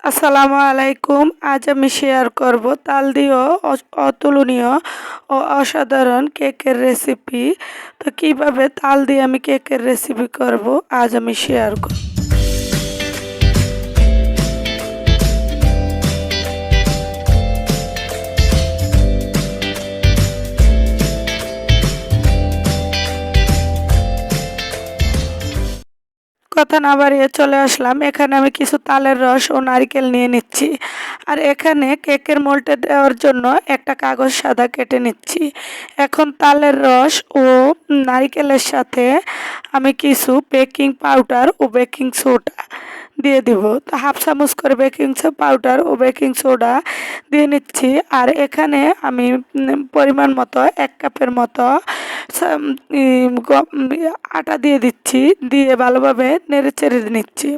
আসসালামু আলাইকুম। আজ আমি শেয়ার করব তাল দিয়েও অতুলনীয় ও অসাধারণ কেকের রেসিপি। তো কিভাবে তাল দিয়ে আমি কেকের রেসিপি করব আজ আমি শেয়ার করব। কথা না বাড়িয়ে চলে আসলাম। এখানে আমি কিছু তালের রস ও নারিকেল নিয়ে নিচ্ছি। আর এখানে কেকের মোল্ডে দেওয়ার জন্য একটা কাগজ সাদা কেটে নিচ্ছি। এখন তালের রস ও নারিকেলের সাথে আমি কিছু বেকিং পাউডার ও বেকিং সোডা দিয়ে দিব। তো হাফ চামচ করে বেকিং পাউডার ও বেকিং সোডা দিয়ে নিচ্ছি। আর এখানে আমি পরিমাণ মতো 1 কাপের মতো আটা দিয়ে দিচ্ছি, দিয়ে ভালোভাবে নেড়ে চেড়ে নিচ্ছি।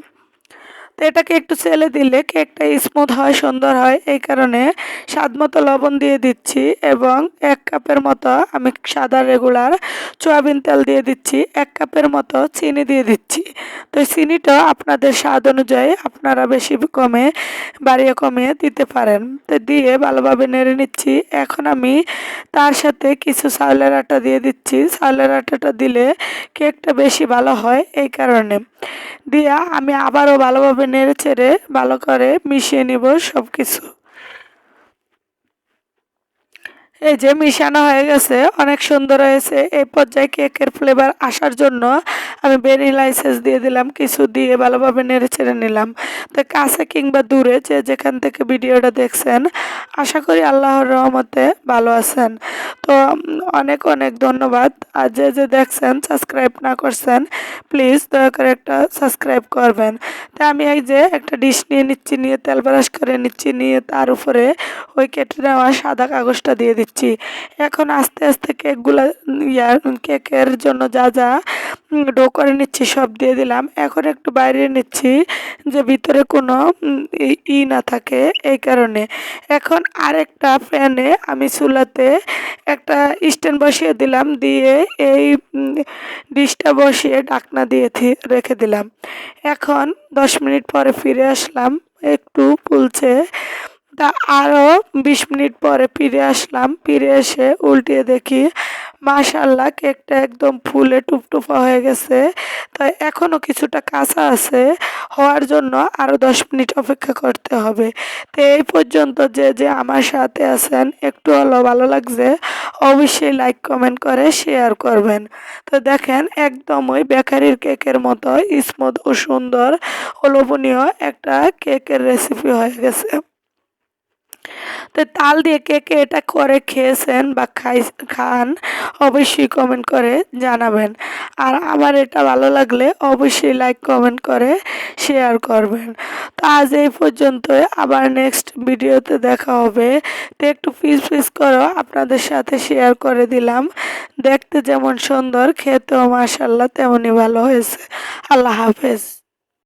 তো এটাকে একটু চেলে দিলে কেকটা স্মুথ হয়, সুন্দর হয়। এই কারণে স্বাদ মতো লবণ দিয়ে দিচ্ছি এবং 1 কাপের মতো আমি সাদা রেগুলার সয়াবিন তেল দিয়ে দিচ্ছি। 1 কাপের মতো চিনি দিয়ে দিচ্ছি। তো চিনিটা আপনাদের স্বাদ অনুযায়ী আপনারা বেশি কমে বাড়িয়ে কমিয়ে দিতে পারেন। তো দিয়ে ভালোভাবে নেড়ে নিচ্ছি। এখন আমি তার সাথে কিছু চাউলের আটা দিয়ে দিচ্ছি। চাউলের আটাটা দিলে কেকটা বেশি ভালো হয়, এই কারণে দিয়া আমি আবারও ভালোভাবে নেড়ে চেড়ে ভালো করে মিশিয়ে নিব সব কিছু। এই যে মিশানো হয়ে গেছে, অনেক সুন্দর হয়েছে। এই পর্যায়ে কেকের ফ্লেভার আসার জন্য আমি ভ্যানিলা এসেন্স দিয়ে দিলাম, কিছু দিয়ে ভালোভাবে নেড়ে চেড়ে নিলাম। তো কাছে কিংবা দূরে যে যেখান থেকে ভিডিওটা দেখছেন, আশা করি আল্লাহর রহমতে ভালো আছেন। তো অনেক অনেক ধন্যবাদ। আর যে যে দেখছেন সাবস্ক্রাইব না করছেন, প্লিজ দয়া করে একটা সাবস্ক্রাইব করবেন। তো আমি এই যে একটা ডিশ নিয়ে নিচ্ছি, নিয়ে তেল ব্রাশ করে নিচ্ছি, নিয়ে তার উপরে ওই কেটে নেওয়া সাদা কাগজটা দিয়ে দিচ্ছি। এখন আস্তে আস্তে কেকগুলা কেকের জন্য যা যা ডো করে নিচ্ছি সব দিয়ে দিলাম। এখন একটু বাইরে নিচ্ছি যে ভিতরে কোনো না থাকে, এই কারণে। এখন আরেকটা প্যানে আমি চুলাতে একটা স্ট্যান্ড বসিয়ে দিলাম, দিয়ে এই ডিশটা বসিয়ে ঢাকনা দিয়ে রেখে দিলাম। এখন 10 মিনিট পরে ফিরে আসলাম, একটু ফুলছে। তা আরও 20 মিনিট পরে ফিরে আসলাম, ফিরে এসে উল্টিয়ে দেখি মাশাআল্লাহ কেকটা একদম ফুলে টুপটুপা হয়ে গেছে। তাই এখনও কিছুটা কাঁচা আছে, হওয়ার জন্য আরও 10 মিনিট অপেক্ষা করতে হবে। তো এই পর্যন্ত যে যে আমার সাথে আছেন, একটু হলেও ভালো লাগছে, অবশ্যই লাইক কমেন্ট করে শেয়ার করবেন। তো দেখেন একদম ওই বেকারির কেকের মতো স্মুথ ও সুন্দর ও লোভনীয় একটা কেকের রেসিপি হয়ে গেছে। তো তাল দিয়ে কে কে এটা করে খেয়েছেন বা খান, অবশ্যই কমেন্ট করে জানাবেন। আর আমার এটা ভালো লাগলে অবশ্যই লাইক কমেন্ট করে শেয়ার করবেন। তো আজ এই পর্যন্তই, আবার নেক্সট ভিডিওতে দেখা হবে। তো একটু পিস পিস করো আপনাদের সাথে শেয়ার করে দিলাম। দেখতে যেমন সুন্দর, খেতেও মাশাআল্লাহ তেমনই ভালো হয়েছে। আল্লাহ হাফেজ।